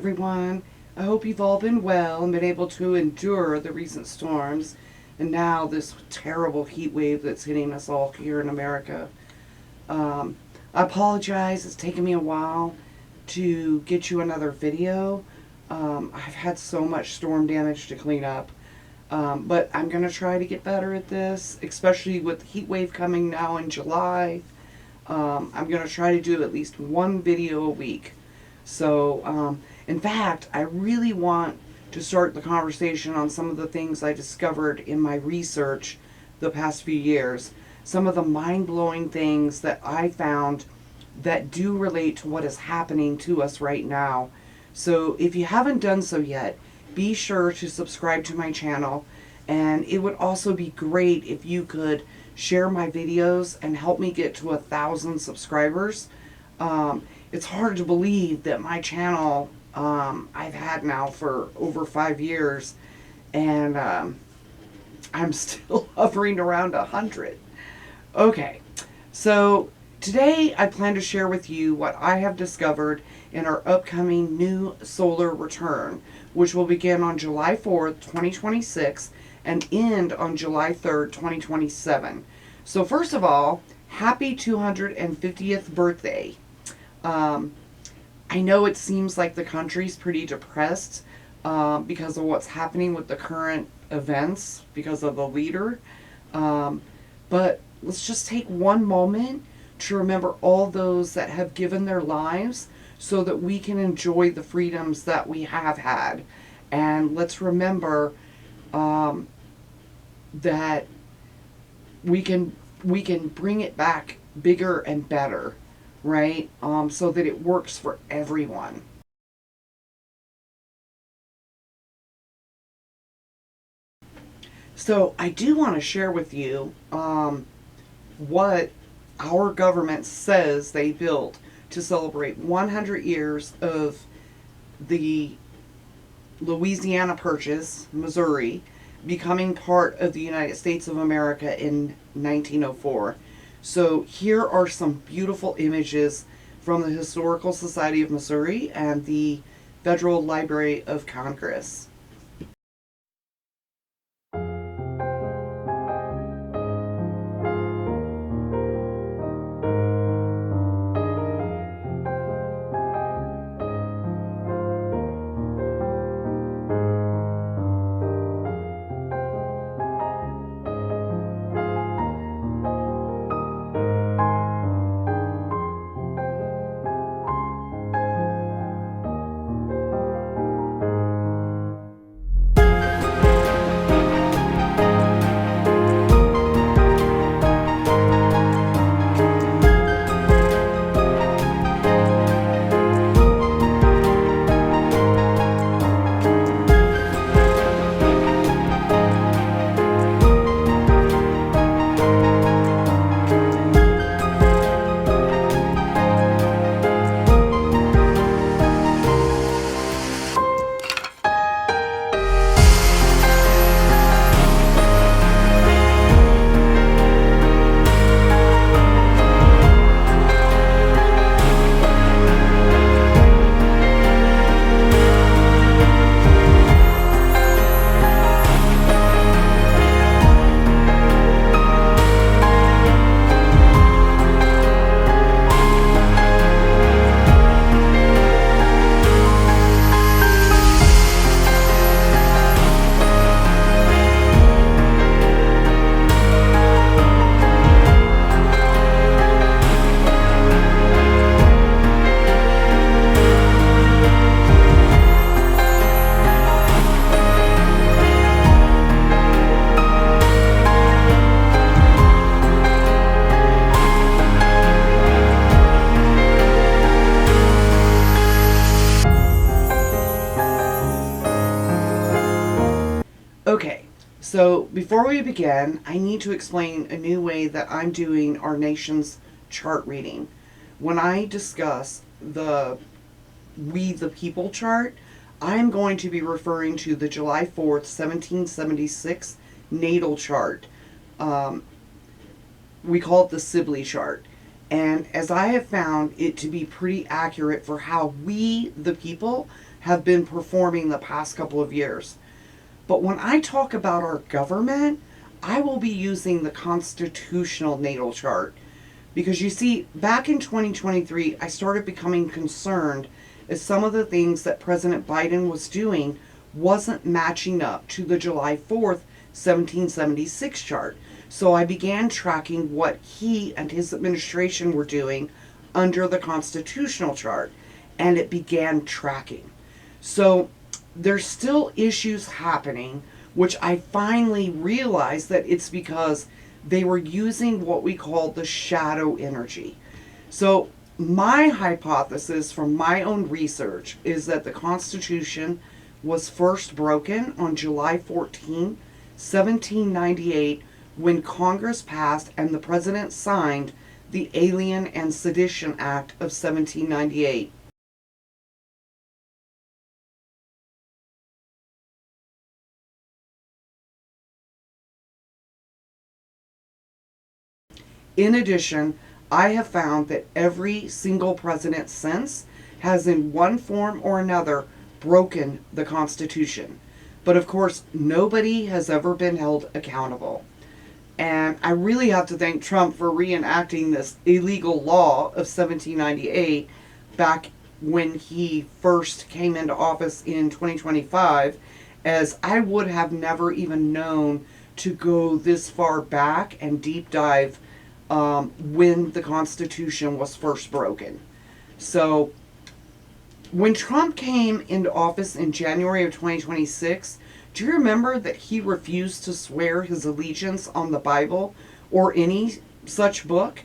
everyone. I hope you've all been well and been able to endure the recent storms and now this terrible heat wave that's hitting us all here in America. I apologize, it's taken me a while to get you another video. I've had so much storm damage to clean up. But I'm going to try to get better at this, especially with the heat wave coming now in July. I'm going to try to do at least one video a week. So, in fact, I really want to start the conversation on some of the things I discovered in my research the past few years. Some of the mind-blowing things that I found that do relate to what is happening to us right now. So if you haven't done so yet, be sure to subscribe to my channel, and it would also be great if you could share my videos and help me get to 1,000 subscribers. It's hard to believe that my channel I've had now for over 5 years, and I'm still hovering around 100. Okay, so today I plan to share with you what I have discovered in our upcoming new solar return, which will begin on July 4th, 2026 and end on July 3rd, 2027. So first of all, happy 250th birthday. I know it seems like the country's pretty depressed because of what's happening with the current events because of the leader. But let's just take one moment to remember all those that have given their lives so that we can enjoy the freedoms that we have had. And let's remember that we can bring it back bigger and better, right? So that it works for everyone. So I do want to share with you what our government says they built to celebrate 100 years of the Louisiana Purchase, Missouri, becoming part of the United States of America in 1904. So here are some beautiful images from the Historical Society of Missouri and the Federal Library of Congress. Okay, so before we begin, I need to explain a new way that I'm doing our nation's chart reading. When I discuss the We the People chart, I'm going to be referring to the July 4th, 1776 natal chart. We call it the Sibley chart. And as I have found it to be pretty accurate for how we, the people, have been performing the past couple of years. But when I talk about our government, I will be using the constitutional natal chart. Because you see, back in 2023, I started becoming concerned as some of the things that President Biden was doing wasn't matching up to the July 4th, 1776 chart. So I began tracking what he and his administration were doing under the constitutional chart, and it began tracking. So there's still issues happening, which I finally realized that it's because they were using what we call the shadow energy. So my hypothesis from my own research is that the Constitution was first broken on July 14, 1798, when Congress passed and the President signed the Alien and Sedition Act of 1798. In addition, I have found that every single president since has in one form or another broken the Constitution. But of course, nobody has ever been held accountable. And I really have to thank Trump for reenacting this illegal law of 1798 back when he first came into office in 2025, as I would have never even known to go this far back and deep dive when the Constitution was first broken. So when Trump came into office in January of 2026, do you remember that he refused to swear his allegiance on the Bible or any such book?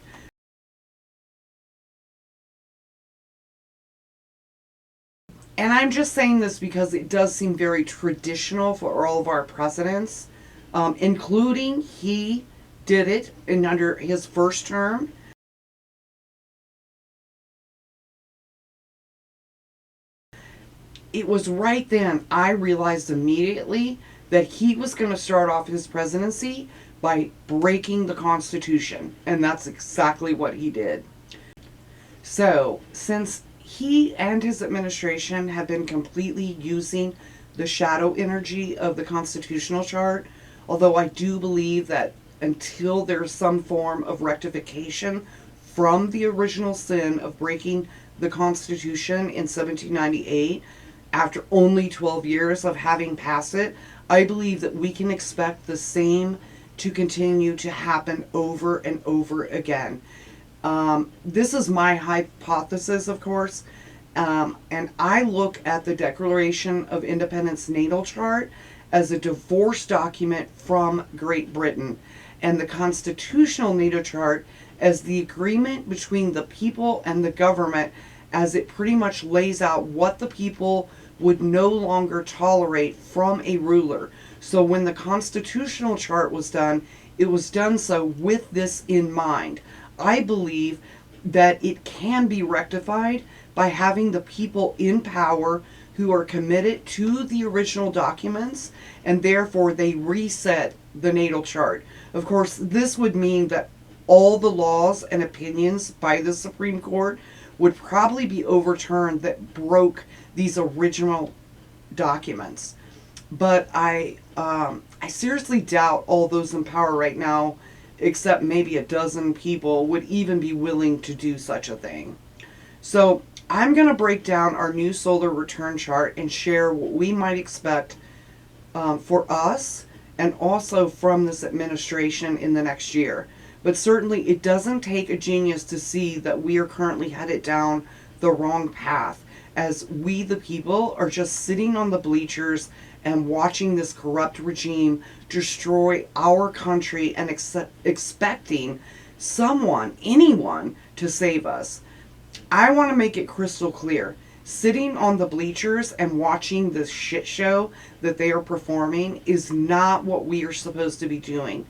And I'm just saying this because it does seem very traditional for all of our presidents, including he did it under his first term. It was right then I realized immediately that he was going to start off his presidency by breaking the Constitution, and that's exactly what he did. So, since he and his administration have been completely using the shadow energy of the constitutional chart, although I do believe that until there's some form of rectification from the original sin of breaking the Constitution in 1798, after only 12 years of having passed it, I believe that we can expect the same to continue to happen over and over again. This is my hypothesis, of course, and I look at the Declaration of Independence natal chart as a divorce document from Great Britain, and the constitutional natal chart as the agreement between the people and the government, as it pretty much lays out what the people would no longer tolerate from a ruler. So when the constitutional chart was done, it was done so with this in mind. I believe that it can be rectified by having the people in power who are committed to the original documents, and therefore they reset the natal chart. Of course, this would mean that all the laws and opinions by the Supreme Court would probably be overturned that broke these original documents. But I seriously doubt all those in power right now, except maybe a dozen people, would even be willing to do such a thing. So I'm going to break down our new solar return chart and share what we might expect for us and also from this administration in the next year. But certainly it doesn't take a genius to see that we are currently headed down the wrong path, as we the people are just sitting on the bleachers and watching this corrupt regime destroy our country and expecting someone, anyone, to save us. I want to make it crystal clear. Sitting on the bleachers and watching this shit show that they are performing is not what we are supposed to be doing.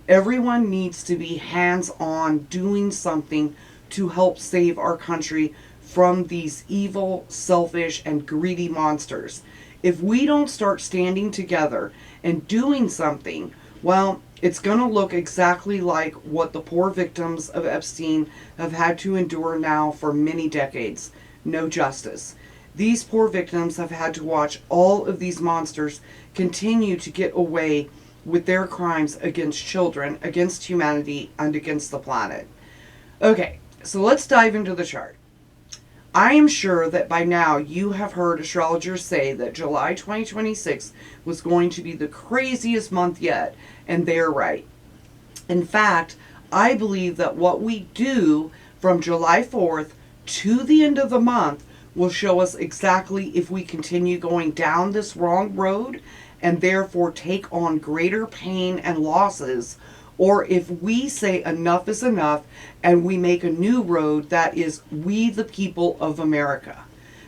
Everyone needs to be hands-on doing something to help save our country from these evil, selfish, and greedy monsters. If we don't start standing together and doing something, well, it's going to look exactly like what the poor victims of Epstein have had to endure now for many decades. No justice. These poor victims have had to watch all of these monsters continue to get away with their crimes against children, against humanity, and against the planet. Okay, so let's dive into the chart. I am sure that by now you have heard astrologers say that July 2026 was going to be the craziest month yet, and they're right. In fact, I believe that what we do from July 4th to the end of the month will show us exactly if we continue going down this wrong road and therefore take on greater pain and losses, or if we say enough is enough and we make a new road that is we the people of America,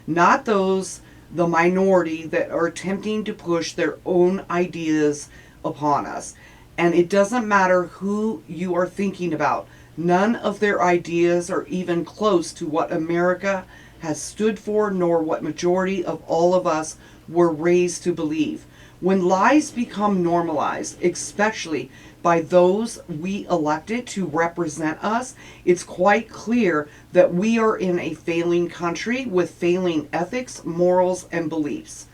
not those, the minority that are attempting to push their own ideas upon us. And it doesn't matter who you are thinking about. None of their ideas are even close to what America has stood for, nor what majority of all of us were raised to believe. When lies become normalized, especially by those we elected to represent us, it's quite clear that we are in a failing country with failing ethics, morals, and beliefs.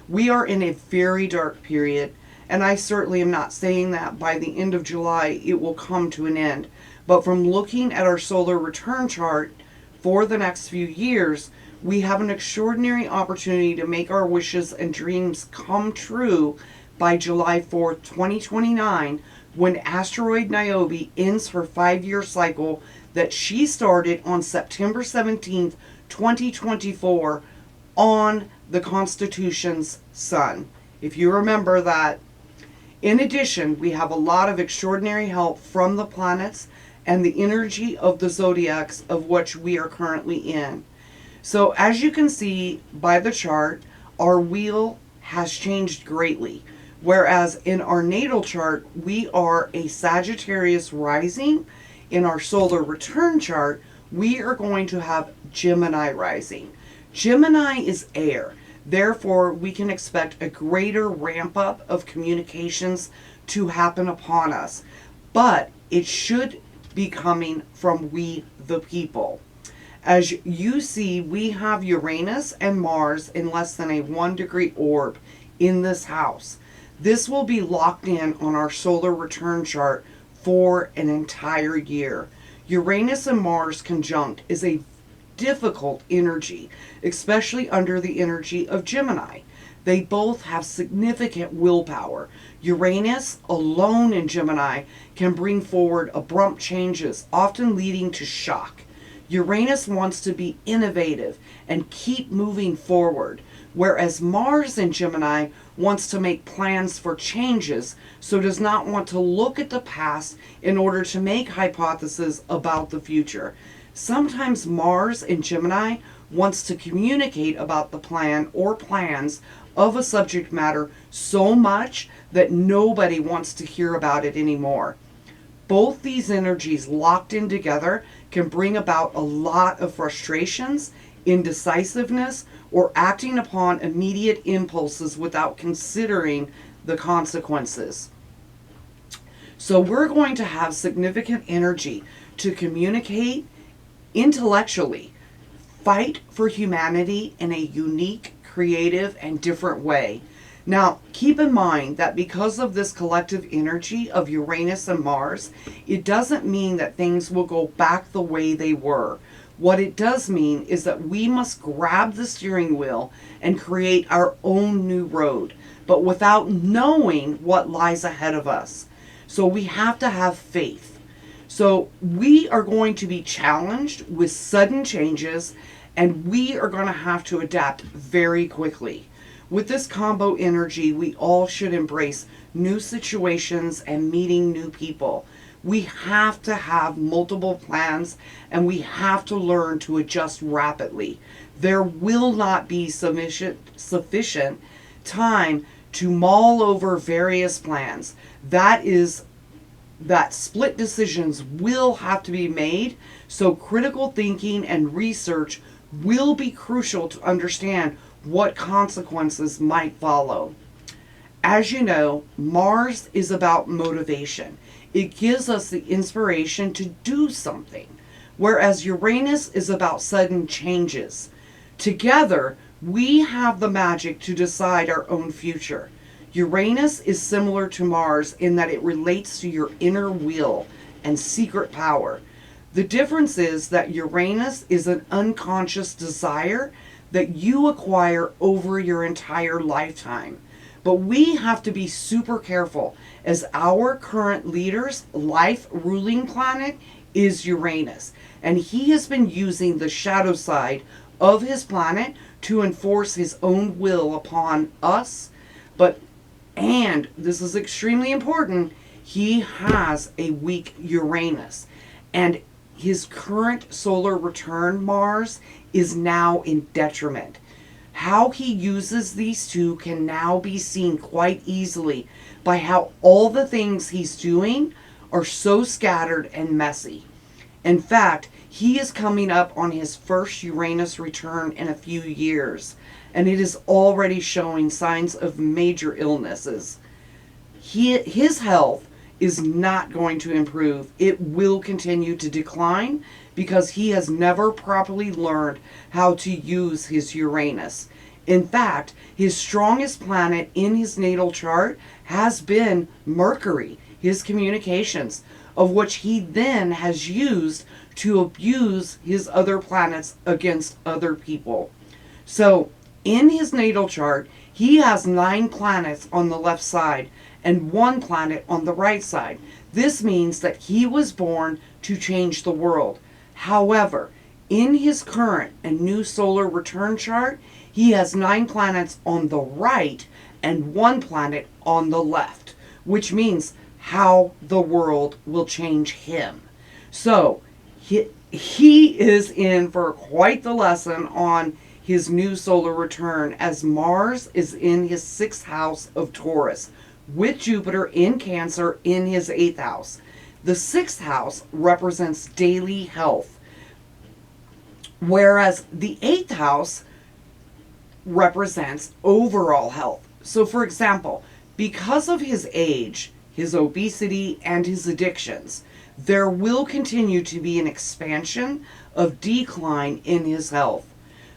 We are in a very dark period, and I certainly am not saying that by the end of July it will come to an end. But from looking at our solar return chart for the next few years, we have an extraordinary opportunity to make our wishes and dreams come true by July 4th, 2029, when asteroid Niobe ends her 5-year cycle that she started on September 17th, 2024 on the Constitution's sun. If you remember that. In addition, we have a lot of extraordinary help from the planets and the energy of the zodiacs of which we are currently in. So as you can see by the chart, our wheel has changed greatly. Whereas in our natal chart, we are a Sagittarius rising. In our solar return chart, we are going to have Gemini rising. Gemini is air. Therefore, we can expect a greater ramp up of communications to happen upon us. But it should be coming from we the people. As you see, we have Uranus and Mars in less than a 1-degree orb in this house. This will be locked in on our solar return chart for an entire year. Uranus and Mars conjunct is a difficult energy, especially under the energy of Gemini. They both have significant willpower. Uranus, alone in Gemini, can bring forward abrupt changes, often leading to shock. Uranus wants to be innovative and keep moving forward, whereas Mars in Gemini wants to make plans for changes, so does not want to look at the past in order to make hypotheses about the future. Sometimes Mars in Gemini wants to communicate about the plan or plans of a subject matter so much that nobody wants to hear about it anymore. Both these energies locked in together can bring about a lot of frustrations, indecisiveness, or acting upon immediate impulses without considering the consequences. So we're going to have significant energy to communicate intellectually, fight for humanity in a unique, creative, and different way. Now, keep in mind that because of this collective energy of Uranus and Mars, it doesn't mean that things will go back the way they were. What it does mean is that we must grab the steering wheel and create our own new road, but without knowing what lies ahead of us. So we have to have faith. So we are going to be challenged with sudden changes, and we are going to have to adapt very quickly. With this combo energy, we all should embrace new situations and meeting new people. We have to have multiple plans, and we have to learn to adjust rapidly. There will not be sufficient time to mull over various plans. That split decisions will have to be made, so critical thinking and research will be crucial to understand what consequences might follow. As you know, Mars is about motivation. It gives us the inspiration to do something, whereas Uranus is about sudden changes. Together, We have the magic to decide our own future. Uranus is similar to Mars in that it relates to your inner will and secret power. The difference is that Uranus is an unconscious desire that you acquire over your entire lifetime. But we have to be super careful, as our current leader's life ruling planet is Uranus. And he has been using the shadow side of his planet to enforce his own will upon us. And this is extremely important, he has a weak Uranus. And his current solar return, Mars, is now in detriment. How he uses these two can now be seen quite easily by how all the things he's doing are so scattered and messy. In fact, he is coming up on his first Uranus return in a few years, and it is already showing signs of major illnesses. His health is not going to improve. It will continue to decline because he has never properly learned how to use his Uranus. In fact, his strongest planet in his natal chart has been Mercury, his communications, of which he then has used to abuse his other planets against other people. So, in his natal chart, he has 9 planets on the left side and 1 planet on the right side. This means that he was born to change the world. However, in his current and new solar return chart, he has 9 planets on the right and 1 planet on the left, which means how the world will change him. So, he is in for quite the lesson on his new solar return, as Mars is in his 6th house of Taurus, with Jupiter in Cancer in his 8th house. The 6th house represents daily health, whereas the 8th house represents overall health. So, for example, because of his age, his obesity, and his addictions, there will continue to be an expansion of decline in his health.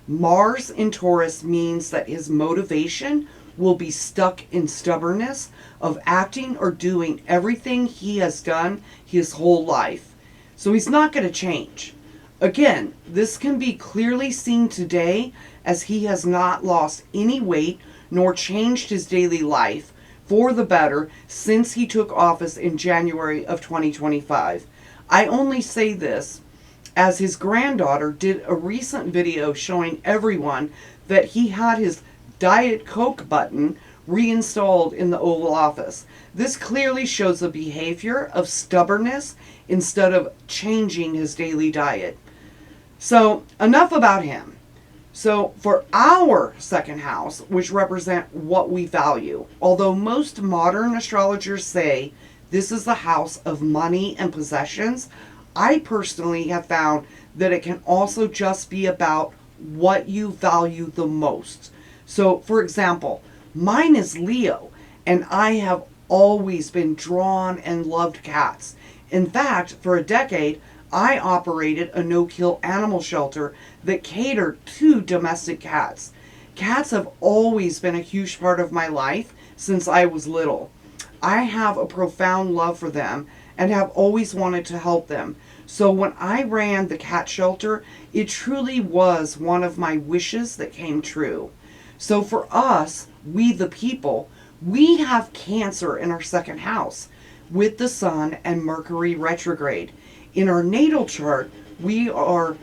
Mars in Taurus means that his motivation will be stuck in stubbornness of acting or doing everything he has done his whole life. So he's not going to change. Again, this can be clearly seen today as he has not lost any weight nor changed his daily life for the better since he took office in January of 2025. I only say this as his granddaughter did a recent video showing everyone that he had his Diet Coke button reinstalled in the Oval Office. This clearly shows a behavior of stubbornness instead of changing his daily diet. So, enough about him. So, for our 2nd house, which represent what we value, although most modern astrologers say this is the house of money and possessions, I personally have found that it can also just be about what you value the most. So, for example, mine is Leo, and I have always been drawn and loved cats. In fact, for a decade, I operated a no-kill animal shelter that catered to domestic cats. Cats have always been a huge part of my life since I was little. I have a profound love for them and have always wanted to help them. So when I ran the cat shelter, it truly was one of my wishes that came true. So for us, we the people, we have Cancer in our 2nd house with the Sun and Mercury retrograde. In our natal chart, we are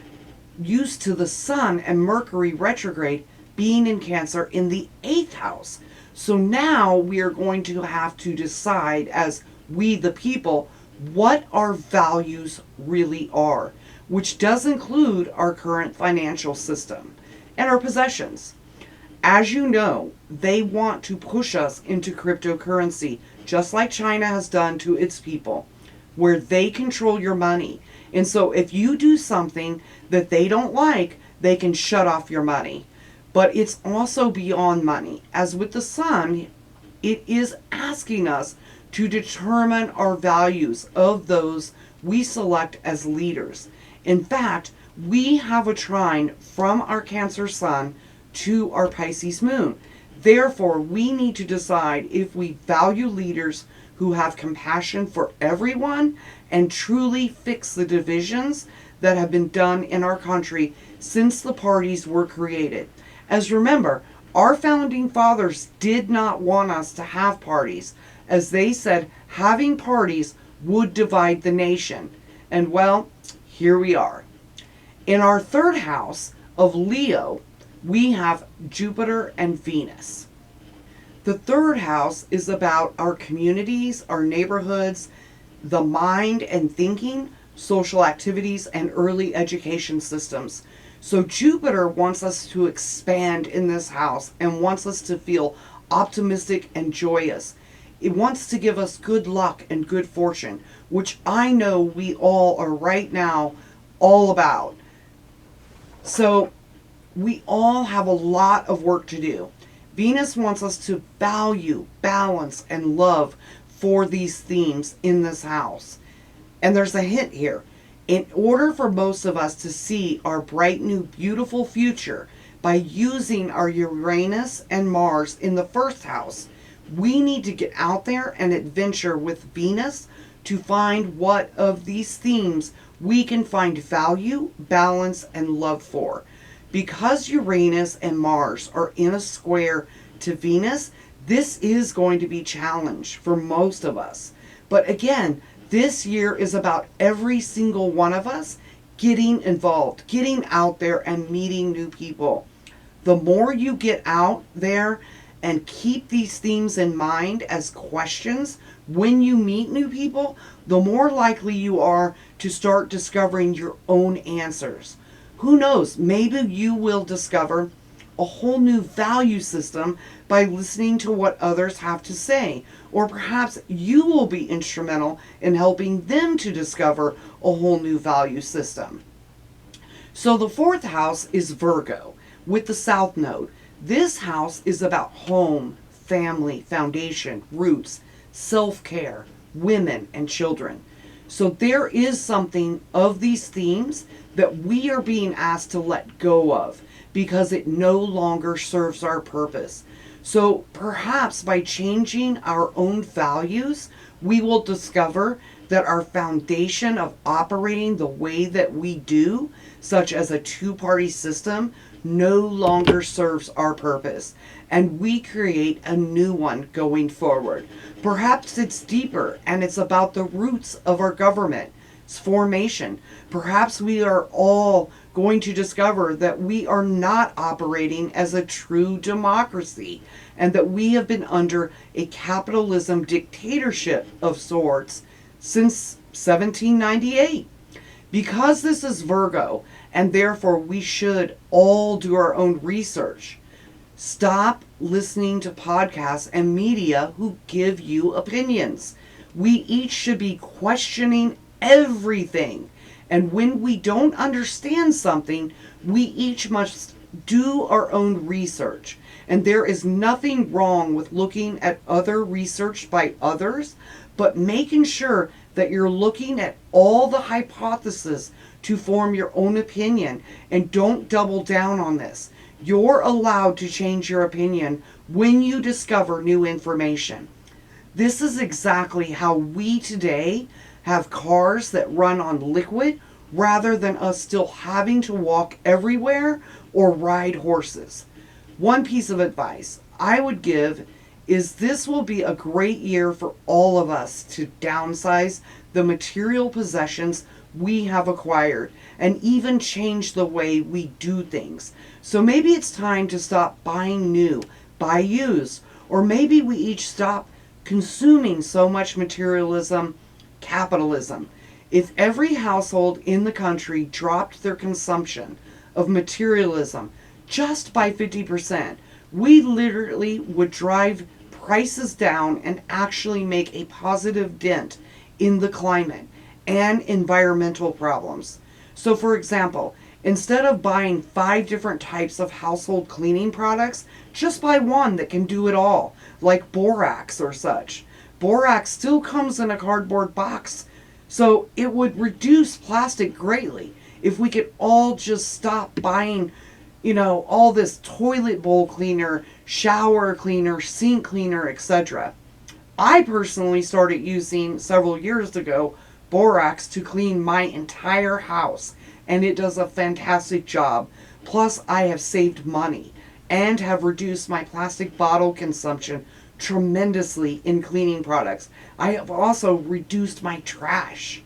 used to the Sun and Mercury retrograde being in Cancer in the 8th house. So now we are going to have to decide as we the people what our values really are, which does include our current financial system and our possessions. As you know, they want to push us into cryptocurrency, just like China has done to its people, where they control your money. And so if you do something that they don't like, they can shut off your money. But it's also beyond money. As with the Sun, it is asking us to determine our values of those we select as leaders. In fact, we have a trine from our Cancer Sun to our Pisces moon. Therefore, we need to decide if we value leaders who have compassion for everyone and truly fix the divisions that have been done in our country since the parties were created. As remember, our founding fathers did not want us to have parties, as they said having parties would divide the nation. And well, here we are. In our third house of Leo, we have Jupiter and Venus. The third house is about our communities, our neighborhoods, the mind and thinking, social activities, and early education systems. So Jupiter wants us to expand in this house and wants us to feel optimistic and joyous. It wants to give us good luck and good fortune, which I know we all are right now all about. So we all have a lot of work to do. Venus wants us to value, balance, and love for these themes in this house. And there's a hint here. In order for most of us to see our bright, new, beautiful future by using our Uranus and Mars in the first house, we need to get out there and adventure with Venus to find what of these themes we can find value, balance, and love for. Because Uranus and Mars are in a square to Venus, this is going to be a challenge for most of us. But again, this year is about every single one of us getting involved, getting out there and meeting new people. The more you get out there and keep these themes in mind as questions when you meet new people, the more likely you are to start discovering your own answers. Who knows, maybe you will discover a whole new value system by listening to what others have to say. Or perhaps you will be instrumental in helping them to discover a whole new value system. So the fourth house is Virgo with the South Node. This house is about home, family, foundation, roots, self-care, women, and children. So there is something of these themes that we are being asked to let go of because it no longer serves our purpose. So perhaps by changing our own values, we will discover that our foundation of operating the way that we do, such as a two-party system, no longer serves our purpose, and we create a new one going forward. Perhaps it's deeper and it's about the roots of our government's formation. Perhaps we are all going to discover that we are not operating as a true democracy and that we have been under a capitalism dictatorship of sorts since 1798. Because this is Virgo, and therefore we should all do our own research, stop listening to podcasts and media who give you opinions. We each should be questioning everything. And when we don't understand something, we each must do our own research. And there is nothing wrong with looking at other research by others, but making sure that you're looking at all the hypotheses to form your own opinion, and don't double down on this. You're allowed to change your opinion when you discover new information. This is exactly how we today have cars that run on liquid rather than us still having to walk everywhere or ride horses. One piece of advice I would give is this will be a great year for all of us to downsize the material possessions we have acquired and even change the way we do things. So maybe it's time to stop buying new, buy used, or maybe we each stop consuming so much materialism, capitalism. If every household in the country dropped their consumption of materialism just by 50%, we literally would drive prices down and actually make a positive dent in the climate and environmental problems. So for example, instead of buying 5 different types of household cleaning products, just buy one that can do it all, like borax or such. Borax still comes in a cardboard box, so it would reduce plastic greatly if we could all just stop buying all this toilet bowl cleaner, shower cleaner, sink cleaner, etc. I personally started using several years ago borax to clean my entire house, and it does a fantastic job. Plus, I have saved money and have reduced my plastic bottle consumption tremendously in cleaning products. I have also reduced my trash.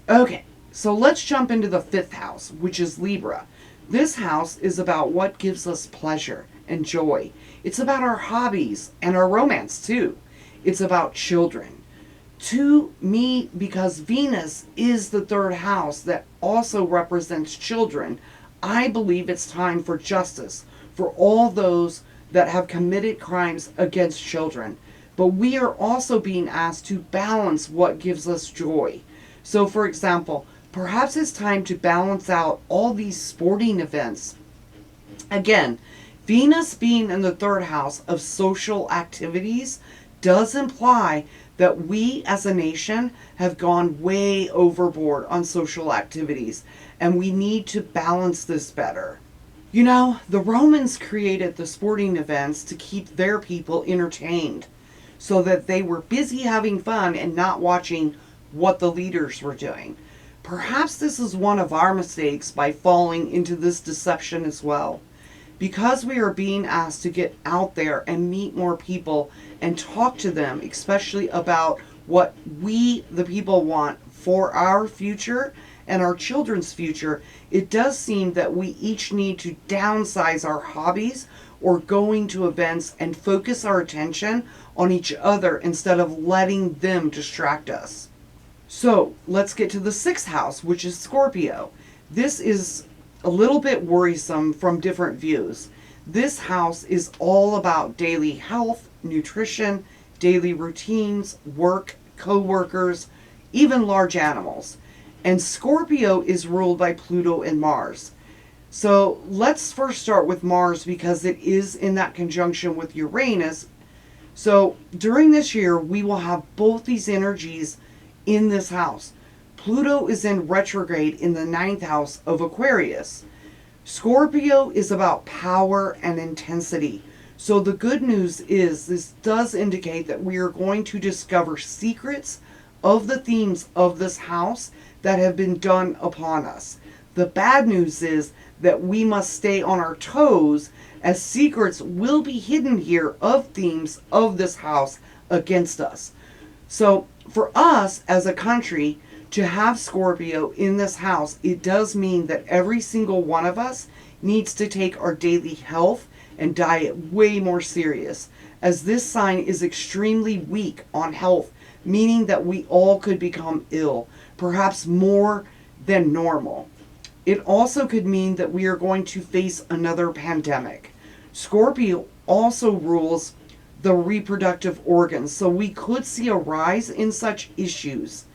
Okay, so let's jump into the fifth house, which is Libra. This house is about what gives us pleasure and joy. It's about our hobbies and our romance, too. It's about children. To me, because Venus is the third house that also represents children, I believe it's time for justice for all those that have committed crimes against children. But we are also being asked to balance what gives us joy. So, for example, perhaps it's time to balance out all these sporting events. Again, Venus being in the third house of social activities does imply that we as a nation have gone way overboard on social activities, and we need to balance this better. The Romans created the sporting events to keep their people entertained so that they were busy having fun and not watching what the leaders were doing. Perhaps this is one of our mistakes by falling into this deception as well. Because we are being asked to get out there and meet more people and talk to them, especially about what we, the people, want for our future and our children's future, it does seem that we each need to downsize our hobbies or going to events and focus our attention on each other instead of letting them distract us. So let's get to the sixth house, which is Scorpio. This is a little bit worrisome from different views. This house is all about daily health, nutrition, daily routines, work, co-workers, even large animals. And Scorpio is ruled by Pluto and Mars. So let's first start with Mars because it is in that conjunction with Uranus. So during this year, we will have both these energies in this house. Pluto is in retrograde in the ninth house of Aquarius. Scorpio is about power and intensity. So the good news is this does indicate that we are going to discover secrets of the themes of this house that have been done upon us. The bad news is that we must stay on our toes as secrets will be hidden here of themes of this house against us. So for us as a country to have Scorpio in this house, it does mean that every single one of us needs to take our daily health and diet way more serious, as this sign is extremely weak on health, meaning that we all could become ill, perhaps more than normal. It also could mean that we are going to face another pandemic. Scorpio also rules the reproductive organs, so we could see a rise in such issues.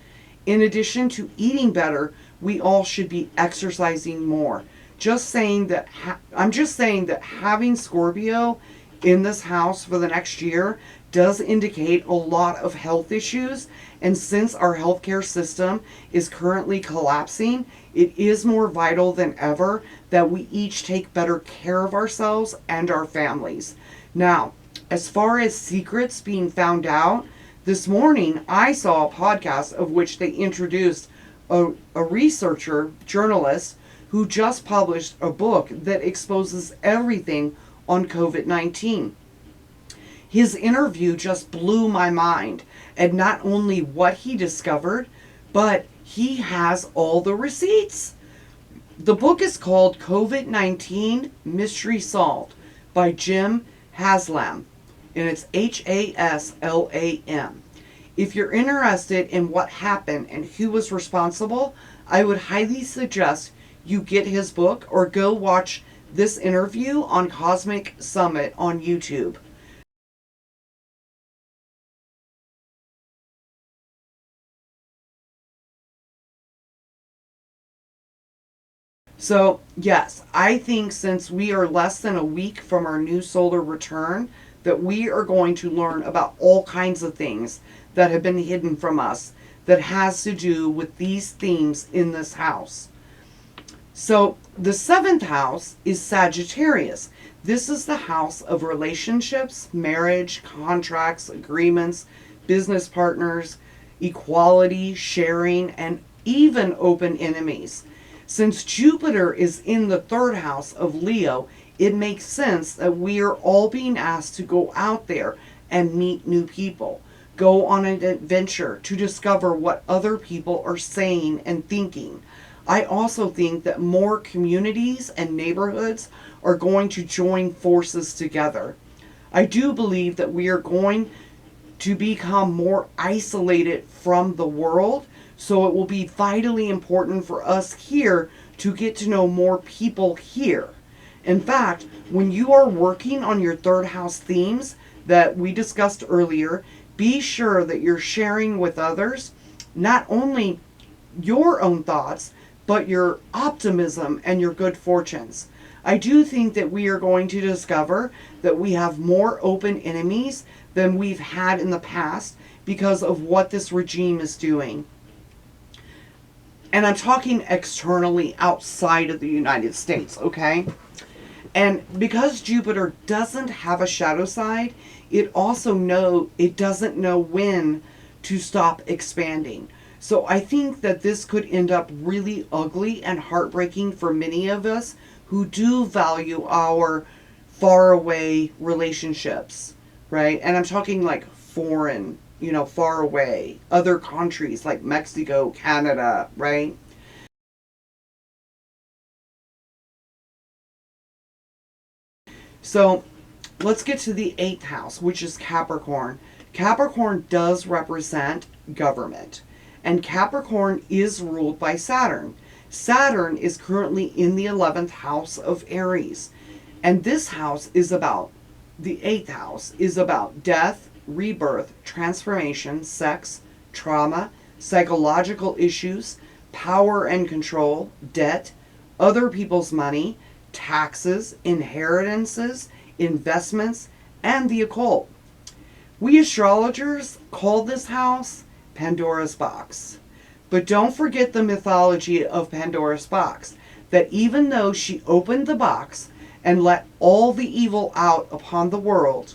In addition to eating better, we all should be exercising more. I'm just saying that having Scorpio in this house for the next year does indicate a lot of health issues, and since our healthcare system is currently collapsing, it is more vital than ever that we each take better care of ourselves and our families. Now, as far as secrets being found out, this morning I saw a podcast of which they introduced a researcher, journalist, who just published a book that exposes everything on COVID-19. His interview just blew my mind, and not only what he discovered, but he has all the receipts. The book is called COVID-19 Mystery Solved by Jim Haslam, and it's Haslam. If you're interested in what happened and who was responsible, I would highly suggest you get his book or go watch this interview on Cosmic Summit on YouTube. So, yes, I think since we are less than a week from our new solar return, that we are going to learn about all kinds of things that have been hidden from us that has to do with these themes in this house. So the seventh house is Sagittarius. This is the house of relationships, marriage, contracts, agreements, business partners, equality, sharing, and even open enemies. Since Jupiter is in the third house of Leo, it makes sense that we are all being asked to go out there and meet new people. Go on an adventure to discover what other people are saying and thinking. I also think that more communities and neighborhoods are going to join forces together. I do believe that we are going to become more isolated from the world, so it will be vitally important for us here to get to know more people here. In fact, when you are working on your third house themes that we discussed earlier, be sure that you're sharing with others not only your own thoughts, but your optimism and your good fortunes. I do think that we are going to discover that we have more open enemies than we've had in the past because of what this regime is doing. And I'm talking externally outside of the United States, okay? And because Jupiter doesn't have a shadow side, it doesn't know when to stop expanding. So I think that this could end up really ugly and heartbreaking for many of us who do value our faraway relationships, right? And I'm talking like foreign, far away, other countries like Mexico, Canada, right? So let's get to the eighth house, which is Capricorn. Capricorn does represent government, and Capricorn is ruled by Saturn. Saturn is currently in the 11th house of Aries, and this house is about, the eighth house is about death, rebirth, transformation, sex, trauma, psychological issues, power and control, debt, other people's money, taxes, inheritances, investments, and the occult. We astrologers call this house Pandora's box. But don't forget the mythology of Pandora's box, that even though she opened the box and let all the evil out upon the world,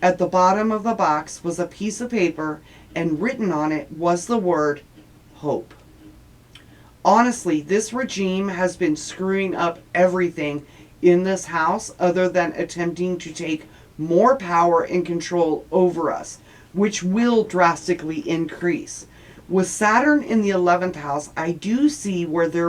at the bottom of the box was a piece of paper, and written on it was the word hope. Honestly, this regime has been screwing up everything in this house other than attempting to take more power and control over us, which will drastically increase. With Saturn in the 11th house, I do see where they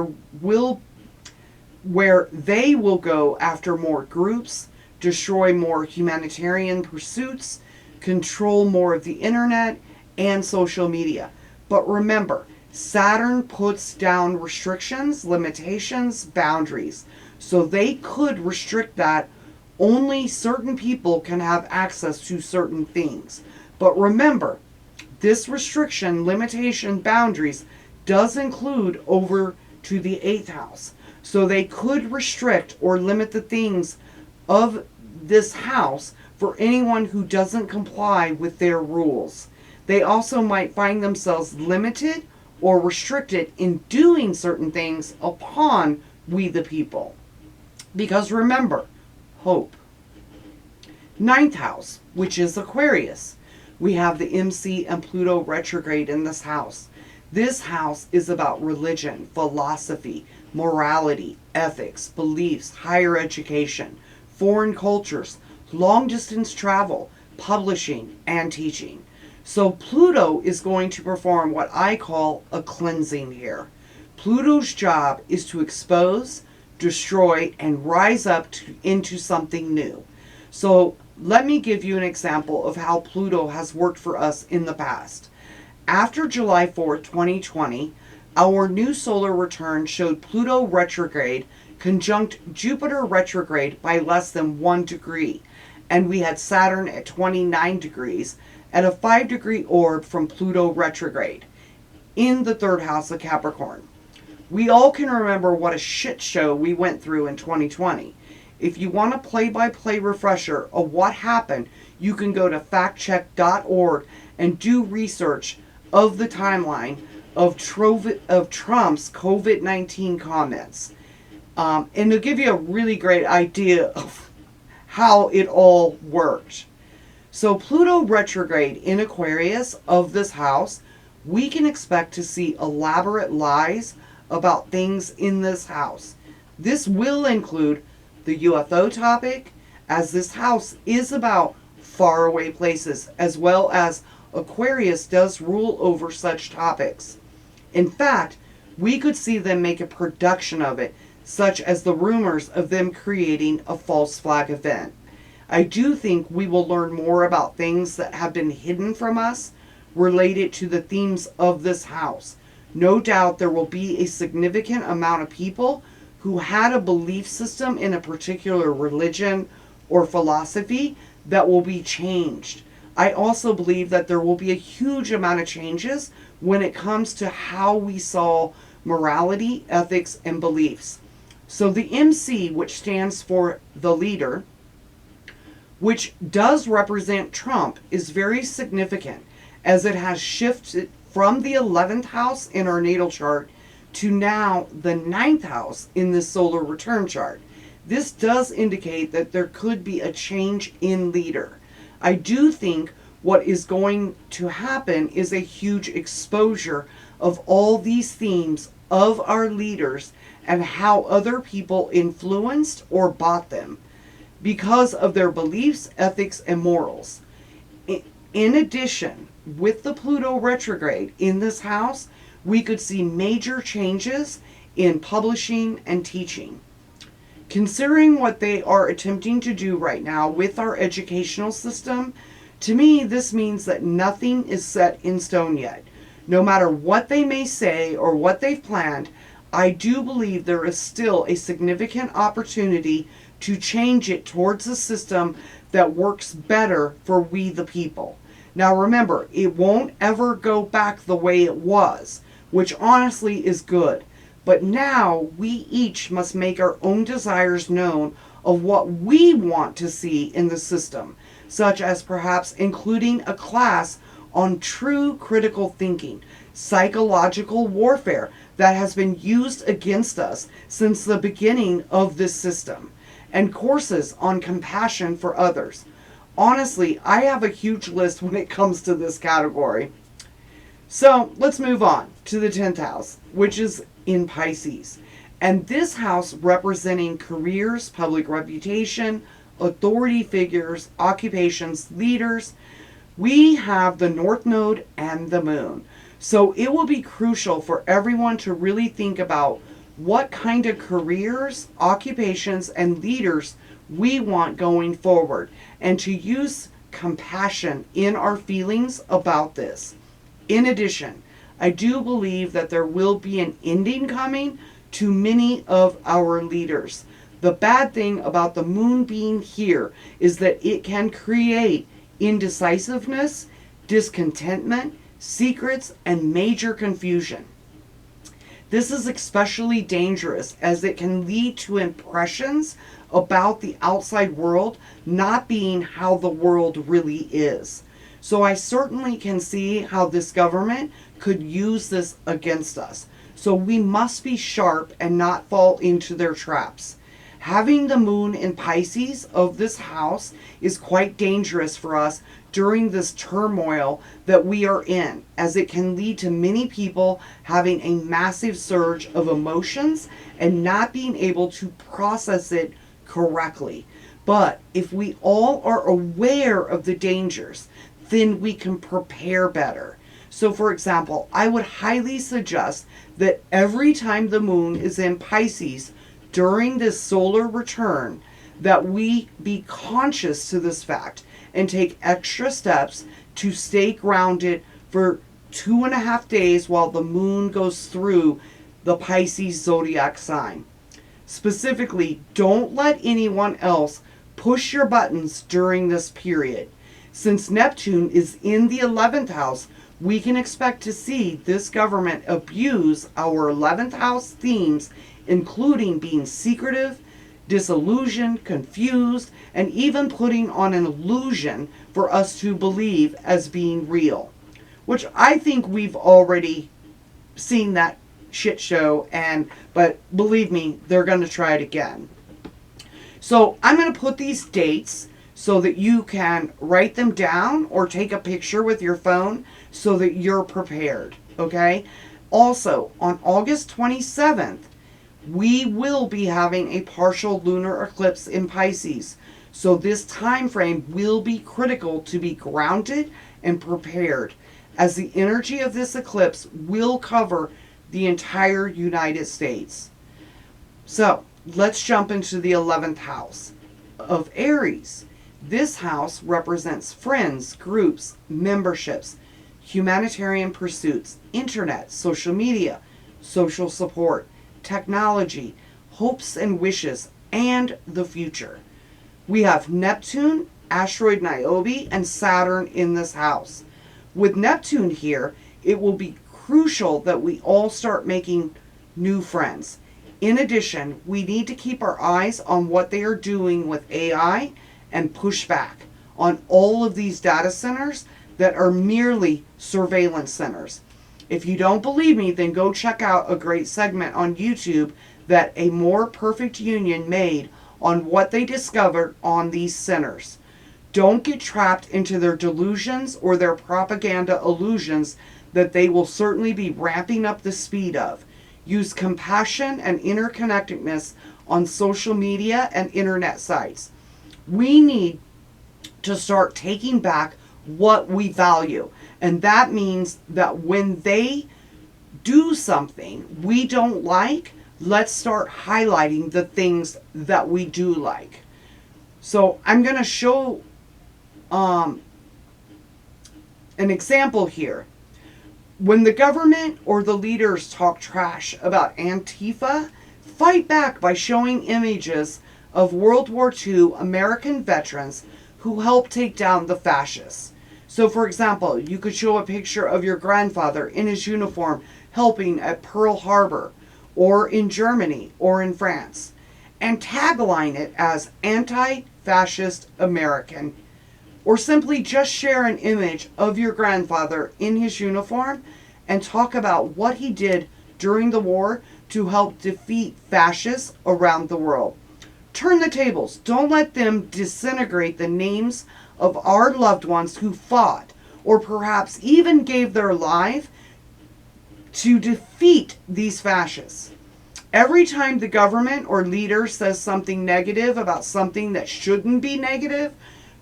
will go after more groups, destroy more humanitarian pursuits, control more of the internet and social media. But remember, Saturn puts down restrictions, limitations, boundaries. So they could restrict that only certain people can have access to certain things. But remember, this restriction, limitation, boundaries does include over to the eighth house. So they could restrict or limit the things of this house for anyone who doesn't comply with their rules. They also might find themselves limited or restricted in doing certain things upon we the people. Because remember, hope. Ninth house, which is Aquarius. We have the MC and Pluto retrograde in this house. This house is about religion, philosophy, morality, ethics, beliefs, higher education, foreign cultures, long distance travel, publishing, and teaching. So Pluto is going to perform what I call a cleansing here. Pluto's job is to expose, destroy, and rise up into something new. So let me give you an example of how Pluto has worked for us in the past. After July 4th, 2020, our new solar return showed Pluto retrograde conjunct Jupiter retrograde by less than 1 degree, and we had Saturn at 29 degrees at a 5-degree orb from Pluto retrograde in the third house of Capricorn. We all can remember what a shit show we went through in 2020. If you want a play-by-play refresher of what happened, you can go to factcheck.org and do research of the timeline of Trump's COVID-19 comments. And to give you a really great idea of how it all worked. So Pluto retrograde in Aquarius of this house, we can expect to see elaborate lies about things in this house. This will include the UFO topic, as this house is about faraway places, as well as Aquarius does rule over such topics. In fact, we could see them make a production of it, such as the rumors of them creating a false flag event. I do think we will learn more about things that have been hidden from us related to the themes of this house. No doubt there will be a significant amount of people who had a belief system in a particular religion or philosophy that will be changed. I also believe that there will be a huge amount of changes when it comes to how we saw morality, ethics, and beliefs. So the MC, which stands for the leader, which does represent Trump, is very significant as it has shifted from the 11th house in our natal chart to now the 9th house in the solar return chart. This does indicate that there could be a change in leader. I do think what is going to happen is a huge exposure of all these themes of our leaders and how other people influenced or bought them because of their beliefs, ethics, and morals. In addition, with the Pluto retrograde in this house, we could see major changes in publishing and teaching. Considering what they are attempting to do right now with our educational system, to me this means that nothing is set in stone yet. No matter what they may say or what they've planned, I do believe there is still a significant opportunity to change it towards a system that works better for we the people. Now remember, it won't ever go back the way it was, which honestly is good. But now we each must make our own desires known of what we want to see in the system, such as perhaps including a class on true critical thinking, psychological warfare that has been used against us since the beginning of this system, and courses on compassion for others. Honestly, I have a huge list when it comes to this category. So let's move on to the 10th house, which is in Pisces. And this house representing careers, public reputation, authority figures, occupations, leaders. We have the North Node and the Moon. So it will be crucial for everyone to really think about what kind of careers, occupations, and leaders we want going forward, and to use compassion in our feelings about this. In addition, I do believe that there will be an ending coming to many of our leaders. The bad thing about the moon being here is that it can create indecisiveness, discontentment, secrets, and major confusion. This is especially dangerous as it can lead to impressions about the outside world not being how the world really is. So I certainly can see how this government could use this against us. So we must be sharp and not fall into their traps. Having the moon in Pisces of this house is quite dangerous for us during this turmoil that we are in, as it can lead to many people having a massive surge of emotions and not being able to process it correctly. But if we all are aware of the dangers, then we can prepare better. So for example, I would highly suggest that every time the moon is in Pisces during this solar return, that we be conscious to this fact and take extra steps to stay grounded for 2.5 days while the moon goes through the Pisces zodiac sign. Specifically, don't let anyone else push your buttons during this period. Since Neptune is in the 11th house, we can expect to see this government abuse our 11th house themes, including being secretive, disillusioned, confused, and even putting on an illusion for us to believe as being real, which I think we've already seen that shit show, but believe me, they're going to try it again. So I'm going to put these dates so that you can write them down or take a picture with your phone so that you're prepared, okay? Also, on August 27th, we will be having a partial lunar eclipse in Pisces. So this time frame will be critical to be grounded and prepared, as the energy of this eclipse will cover the entire United States. So let's jump into the 11th house of Aries. This house represents friends, groups, memberships, humanitarian pursuits, internet, social media, social support, technology, hopes and wishes, and the future. We have Neptune, asteroid Niobe, and Saturn in this house. With Neptune here, it will be crucial that we all start making new friends. In addition, we need to keep our eyes on what they are doing with AI and push back on all of these data centers that are merely surveillance centers. If you don't believe me, then go check out a great segment on YouTube that A More Perfect Union made on what they discovered on these centers. Don't get trapped into their delusions or their propaganda illusions that they will certainly be ramping up the speed of. Use compassion and interconnectedness on social media and internet sites. We need to start taking back what we value. And that means that when they do something we don't like, let's start highlighting the things that we do like. So I'm going to show an example here. When the government or the leaders talk trash about Antifa, fight back by showing images of World War II American veterans who helped take down the fascists. So, for example, you could show a picture of your grandfather in his uniform helping at Pearl Harbor, or in Germany, or in France, and tagline it as anti-fascist American. Or simply just share an image of your grandfather in his uniform and talk about what he did during the war to help defeat fascists around the world. Turn the tables. Don't let them disintegrate the names of our loved ones who fought or perhaps even gave their life to defeat these fascists. Every time the government or leader says something negative about something that shouldn't be negative,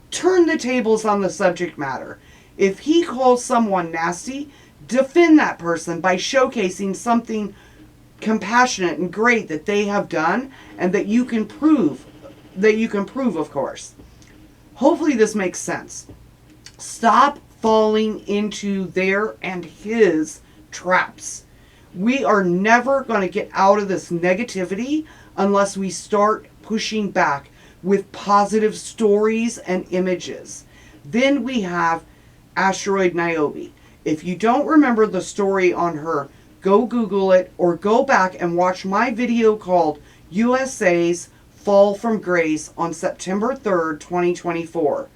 turn the tables on the subject matter. If he calls someone nasty, defend that person by showcasing something compassionate and great that they have done and that you can prove, of course. Hopefully this makes sense. Stop falling into their and his traps. We are never going to get out of this negativity unless we start pushing back with positive stories and images. Then we have asteroid Niobe. If you don't remember the story on her, go Google it or go back and watch my video called USA's Fall from Grace on September 3rd, 2024.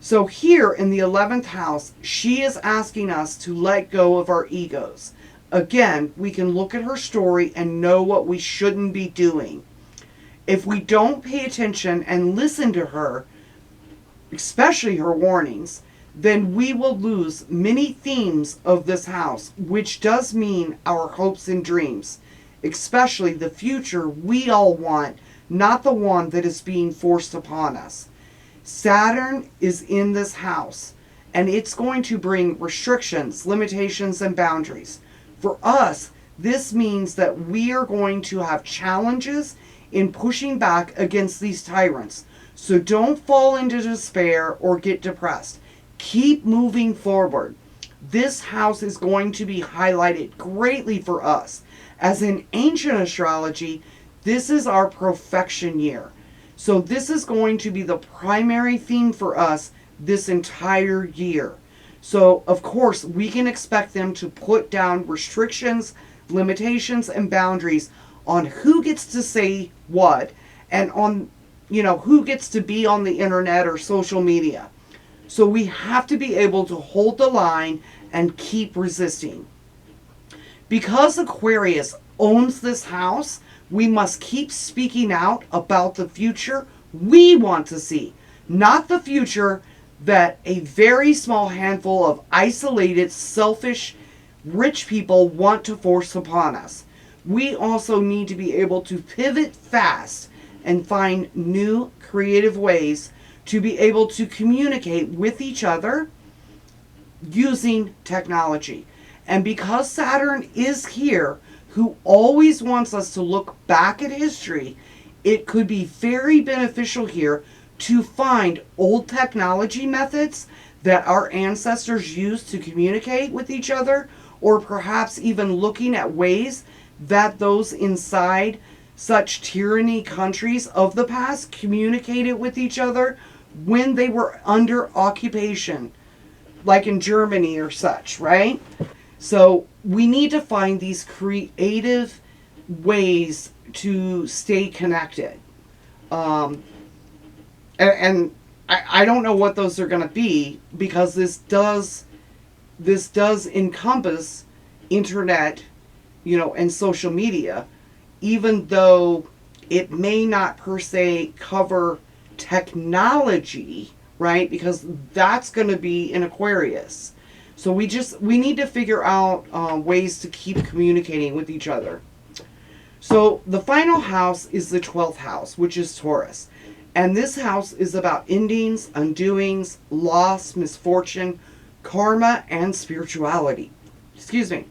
So here in the 11th house, she is asking us to let go of our egos. Again, we can look at her story and know what we shouldn't be doing. If we don't pay attention and listen to her, especially her warnings, then we will lose many themes of this house, which does mean our hopes and dreams, especially the future we all want, not the one that is being forced upon us. Saturn is in this house, and it's going to bring restrictions, limitations, and boundaries. For us, this means that we are going to have challenges in pushing back against these tyrants. So don't fall into despair or get depressed. Keep moving forward. This house is going to be highlighted greatly for us. As in ancient astrology, this is our profection year. So this is going to be the primary theme for us this entire year. So, of course, we can expect them to put down restrictions, limitations, and boundaries on who gets to say what and on, who gets to be on the internet or social media. So we have to be able to hold the line and keep resisting. Because Aquarius owns this house, we must keep speaking out about the future we want to see, not the future that a very small handful of isolated, selfish, rich people want to force upon us. We also need to be able to pivot fast and find new creative ways to be able to communicate with each other using technology. And because Saturn is here, who always wants us to look back at history, it could be very beneficial here to find old technology methods that our ancestors used to communicate with each other, or perhaps even looking at ways that those inside such tyranny countries of the past communicated with each other when they were under occupation, like in Germany or such, right? So we need to find these creative ways to stay connected. And I don't know what those are going to be, because this does encompass internet, and social media, even though it may not per se cover technology, right? Because that's going to be in Aquarius. So we need to figure out ways to keep communicating with each other. So the final house is the 12th house, which is Taurus. And this house is about endings, undoings, loss, misfortune, karma, and spirituality. Excuse me.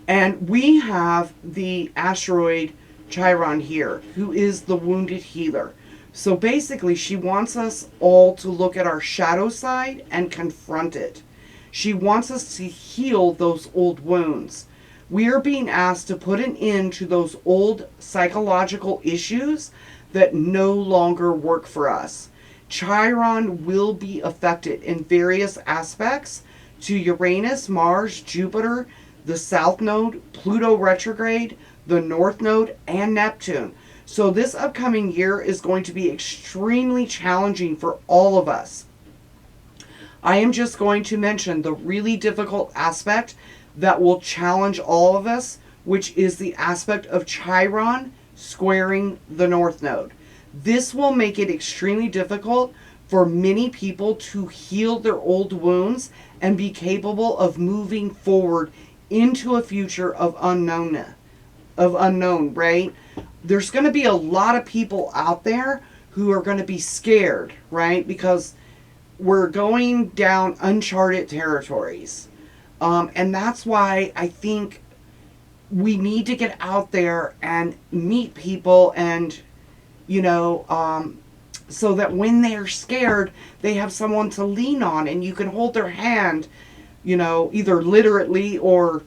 And we have the asteroid Chiron here, who is the wounded healer. So basically, she wants us all to look at our shadow side and confront it. She wants us to heal those old wounds. We are being asked to put an end to those old psychological issues that no longer work for us. Chiron will be affected in various aspects to Uranus, Mars, Jupiter, the South Node, Pluto retrograde, the North Node, and Neptune. So this upcoming year is going to be extremely challenging for all of us. I am just going to mention the really difficult aspect that will challenge all of us, which is the aspect of Chiron squaring the North Node. This will make it extremely difficult for many people to heal their old wounds and be capable of moving forward into a future of unknown, right? There's going to be a lot of people out there who are going to be scared, right? Because we're going down uncharted territories. And that's why I think we need to get out there and meet people, and, so that when they're scared, they have someone to lean on, and you can hold their hand, either literally or,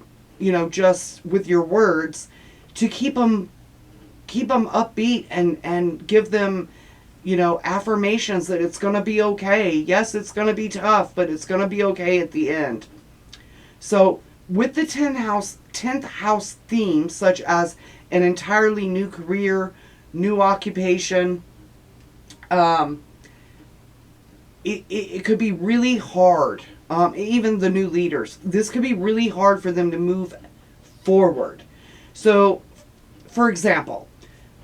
just with your words, to keep them upbeat and give them, affirmations that it's going to be okay. Yes, it's going to be tough, but it's going to be okay at the end. So with the 10th house theme, such as an entirely new career, new occupation, it could be really hard. Even the new leaders, this could be really hard for them to move forward. So, for example,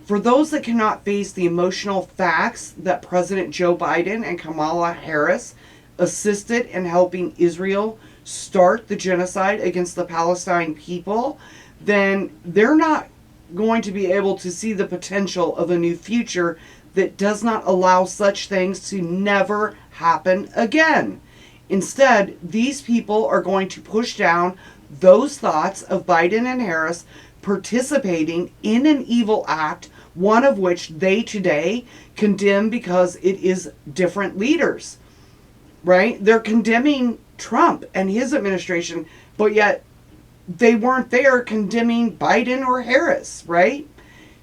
for those that cannot face the emotional facts that President Joe Biden and Kamala Harris assisted in helping Israel start the genocide against the Palestine people, then they're not going to be able to see the potential of a new future that does not allow such things to never happen again. Instead, these people are going to push down those thoughts of Biden and Harris participating in an evil act, one of which they today condemn because it is different leaders, right? They're condemning Trump and his administration, but yet they weren't there condemning Biden or Harris, right?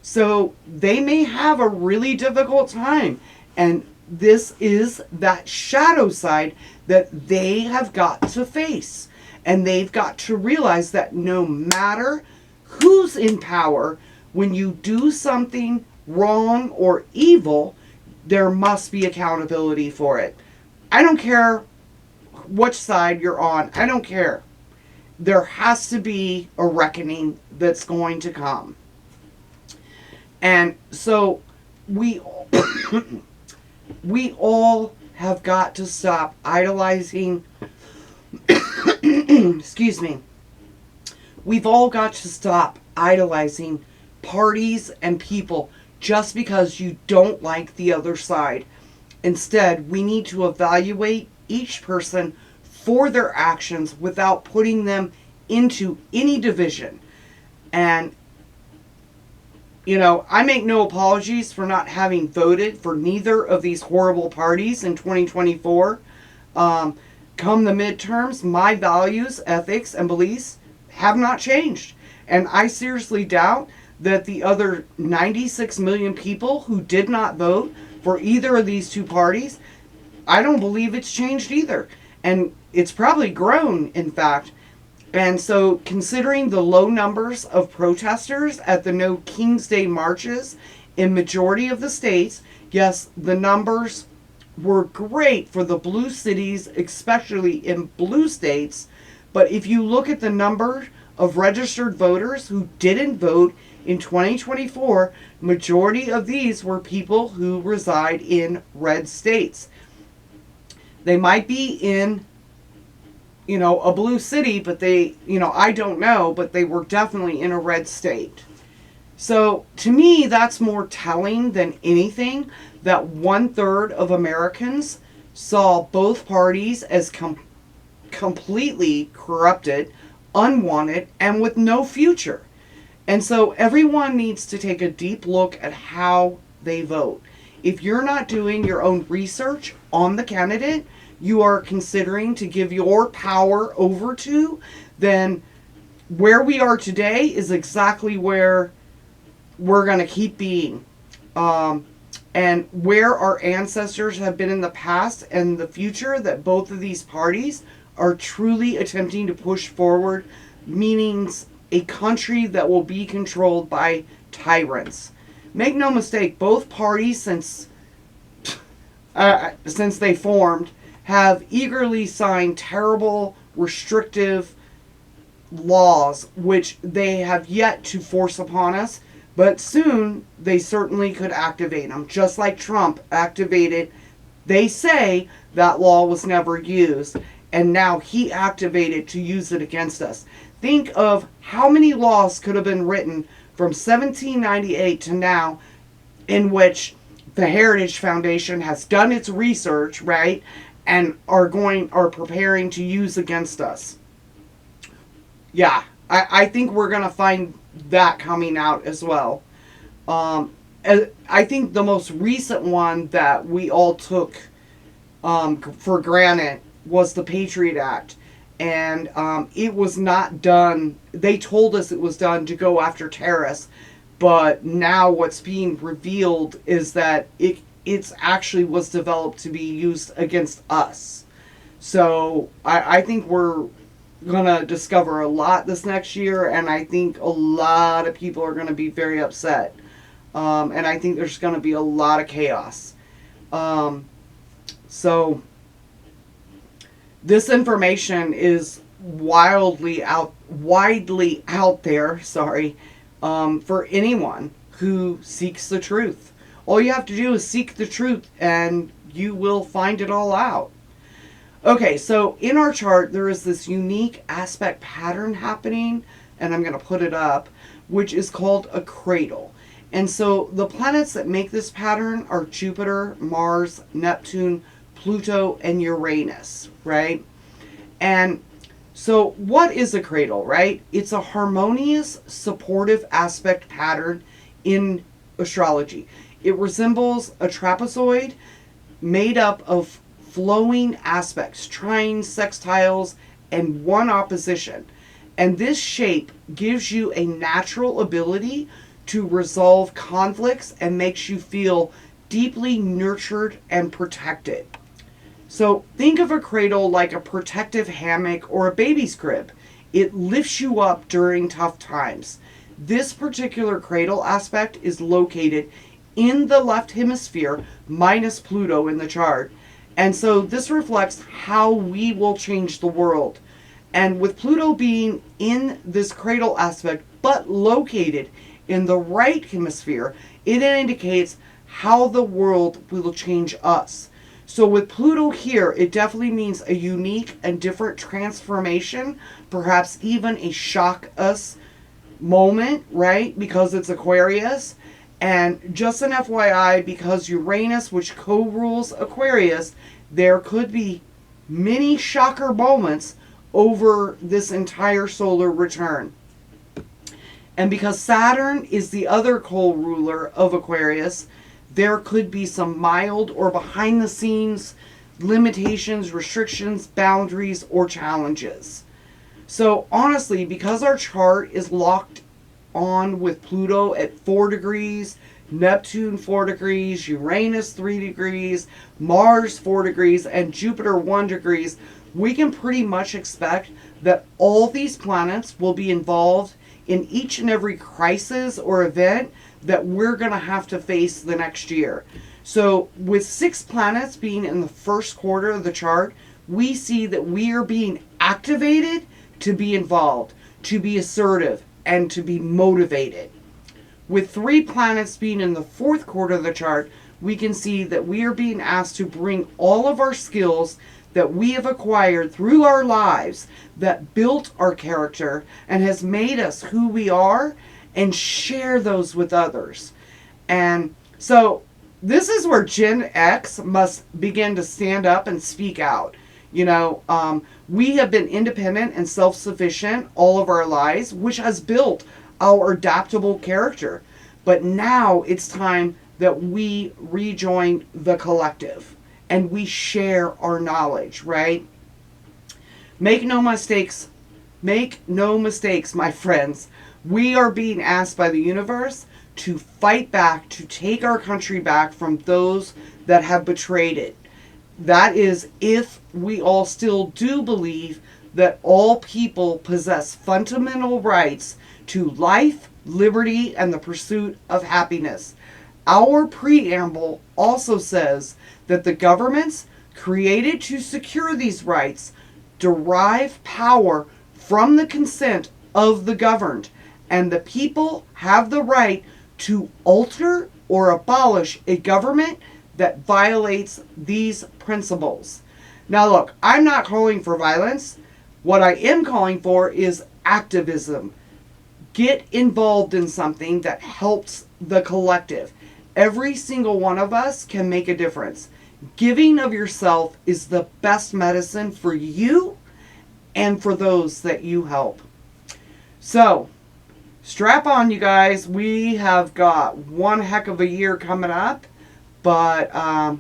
So they may have a really difficult time, and this is that shadow side that they have got to face. And they've got to realize that no matter who's in power, when you do something wrong or evil, there must be accountability for it. I don't care which side you're on. I don't care. there has to be a reckoning that's going to come. And so we we all have got to stop idolizing excuse me. We've all got to stop idolizing parties and people just because you don't like the other side. Instead, we need to evaluate each person for their actions without putting them into any division. And, you know, I make no apologies for not having voted for neither of these horrible parties in 2024. Come the midterms, my values, ethics, and beliefs have not changed. And I seriously doubt that the other 96 million people who did not vote for either of these two parties, I don't believe it's changed either. And it's probably grown, in fact. And so, considering the low numbers of protesters at the No King's Day marches in majority of the states, yes, the numbers were great for the blue cities, especially in blue states. But if you look at the number of registered voters who didn't vote in 2024, majority of these were people who reside in red states. They might be in, you know, a blue city, but they, you know, I don't know, but they were definitely in a red state. So to me, that's more telling than anything that 1/3 of Americans saw both parties as completely corrupted, unwanted, and with no future. And so everyone needs to take a deep look at how they vote. If you're not doing your own research on the candidate you are considering to give your power over to, then where we are today is exactly where we're going to keep being. And where our ancestors have been in the past and the future that both of these parties are truly attempting to push forward, meanings a country that will be controlled by tyrants. Make no mistake, both parties since they formed have eagerly signed terrible, restrictive laws which they have yet to force upon us, but soon they certainly could activate them, just like Trump activated. They say that law was never used, and now he activated to use it against us. Think of how many laws could have been written from 1798 to now in which the Heritage Foundation has done its research, right, and are preparing to use against us. Yeah, I think we're going to find that coming out as well. I think the most recent one that we all took for granted was the Patriot Act. And it was not done. They told us it was done to go after terrorists. But now what's being revealed is that it's actually was developed to be used against us. So I think we're going to discover a lot this next year. And I think a lot of people are going to be very upset. And I think there's going to be a lot of chaos. So this information is widely out there, for anyone who seeks the truth. All you have to do is seek the truth and you will find it all out. Okay, so in our chart there is this unique aspect pattern happening, and I'm going to put it up, which is called a cradle. And so the planets that make this pattern are Jupiter, Mars, Neptune, Pluto, and Uranus, right? And so what is a cradle, right? It's a harmonious, supportive aspect pattern in astrology. It resembles a trapezoid made up of flowing aspects, trines, sextiles, and one opposition. And this shape gives you a natural ability to resolve conflicts and makes you feel deeply nurtured and protected. So think of a cradle like a protective hammock or a baby's crib. It lifts you up during tough times. This particular cradle aspect is located in the left hemisphere minus Pluto in the chart. And so this reflects how we will change the world. And with Pluto being in this cradle aspect, but located in the right hemisphere, it indicates how the world will change us. So with Pluto here, it definitely means a unique and different transformation, perhaps even a shock us moment, right? Because it's Aquarius. And just an FYI, because Uranus, which co-rules Aquarius, there could be many shocker moments over this entire solar return. And because Saturn is the other co-ruler of Aquarius, there could be some mild or behind the scenes limitations, restrictions, boundaries, or challenges. So honestly, because our chart is locked on with Pluto at 4 degrees, Neptune 4 degrees, Uranus 3 degrees, Mars 4 degrees, and Jupiter 1 degrees, we can pretty much expect that all these planets will be involved in each and every crisis or event that we're going to have to face the next year. So with 6 planets being in the first quarter of the chart, we see that we are being activated to be involved, to be assertive, and to be motivated. With 3 planets being in the fourth quarter of the chart, we can see that we are being asked to bring all of our skills that we have acquired through our lives that built our character and has made us who we are, and share those with others. And so this is where Gen X must begin to stand up and speak out. You know, we have been independent and self-sufficient all of our lives, which has built our adaptable character. But now it's time that we rejoin the collective and we share our knowledge, right? Make no mistakes, my friends. We are being asked by the universe to fight back, to take our country back from those that have betrayed it. That is, if we all still do believe that all people possess fundamental rights to life, liberty, and the pursuit of happiness. Our preamble also says that the governments created to secure these rights derive power from the consent of the governed, and the people have the right to alter or abolish a government that violates these principles. Now look, I'm not calling for violence. What I am calling for is activism. Get involved in something that helps the collective. Every single one of us can make a difference. Giving of yourself is the best medicine for you and for those that you help. So, strap on, you guys. We have got one heck of a year coming up, but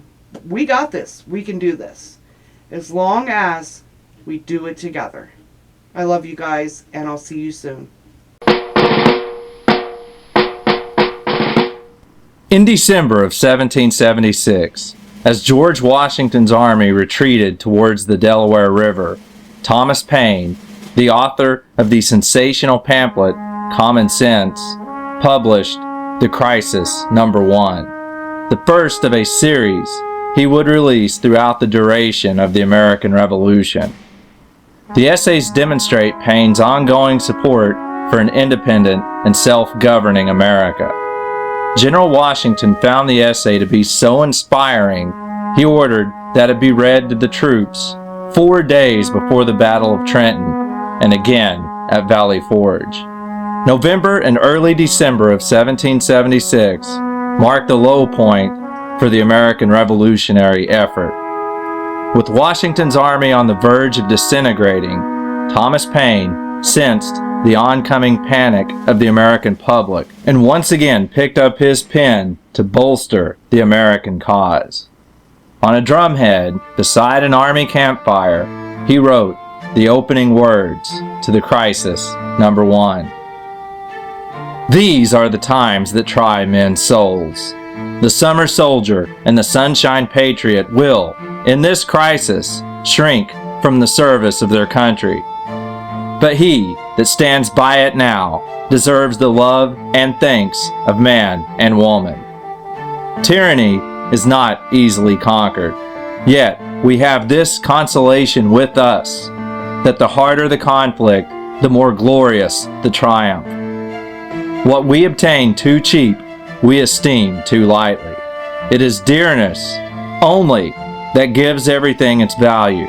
we got this. We can do this as long as we do it together. I love you guys, and I'll see you soon. In December of 1776, as George Washington's army retreated towards the Delaware River, Thomas Paine, the author of the sensational pamphlet Common Sense, published The Crisis Number 1, the first of a series he would release throughout the duration of the American Revolution. The essays demonstrate Paine's ongoing support for an independent and self-governing America. General Washington found the essay to be so inspiring, he ordered that it be read to the troops 4 days before the Battle of Trenton, and again at Valley Forge. November and early December of 1776 marked the low point for the American revolutionary effort. With Washington's army on the verge of disintegrating, Thomas Paine sensed the oncoming panic of the American public and once again picked up his pen to bolster the American cause. On a drumhead beside an army campfire, he wrote the opening words to The Crisis Number 1. These are the times that try men's souls. The summer soldier and the sunshine patriot will, in this crisis, shrink from the service of their country. But he that stands by it now deserves the love and thanks of man and woman. Tyranny is not easily conquered, yet we have this consolation with us. that the harder the conflict, the more glorious the triumph. What we obtain too cheap, we esteem too lightly. It is dearness only that gives everything its value.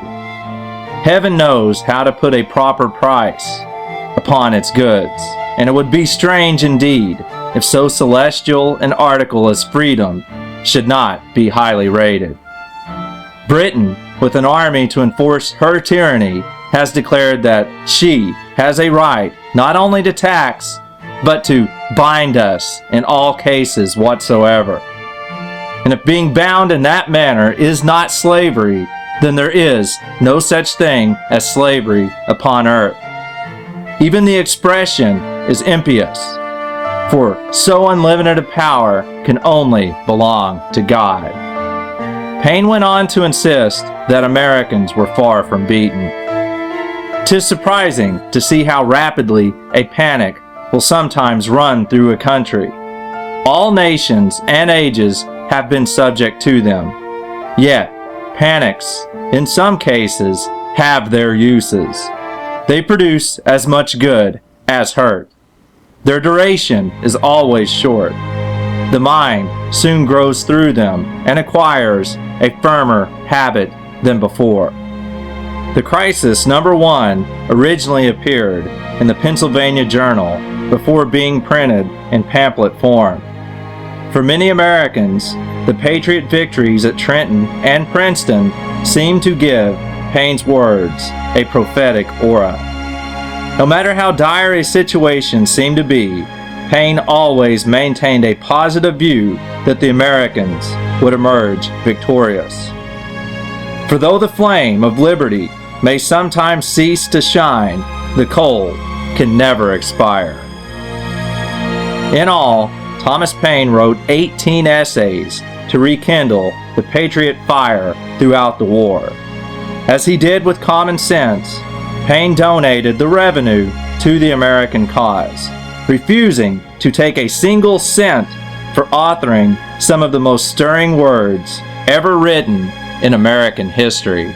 Heaven knows how to put a proper price upon its goods, and it would be strange indeed if so celestial an article as freedom should not be highly rated. Britain, with an army to enforce her tyranny, has declared that she has a right not only to tax, but to bind us in all cases whatsoever. And if being bound in that manner is not slavery, then there is no such thing as slavery upon earth. Even the expression is impious, for so unlimited a power can only belong to God. Paine went on to insist that Americans were far from beaten. 'Tis surprising to see how rapidly a panic will sometimes run through a country. All nations and ages have been subject to them. Yet, panics, in some cases, have their uses. They produce as much good as hurt. Their duration is always short. The mind soon grows through them and acquires a firmer habit than before. The crisis number 1 originally appeared in the Pennsylvania Journal before being printed in pamphlet form. For many Americans, the Patriot victories at Trenton and Princeton seemed to give Paine's words a prophetic aura. No matter how dire a situation seemed to be, Paine always maintained a positive view that the Americans would emerge victorious. For though the flame of liberty may sometimes cease to shine, the coal can never expire. In all, Thomas Paine wrote 18 essays to rekindle the patriot fire throughout the war. As he did with common sense, Paine donated the revenue to the American cause, refusing to take a single cent for authoring some of the most stirring words ever written in American history.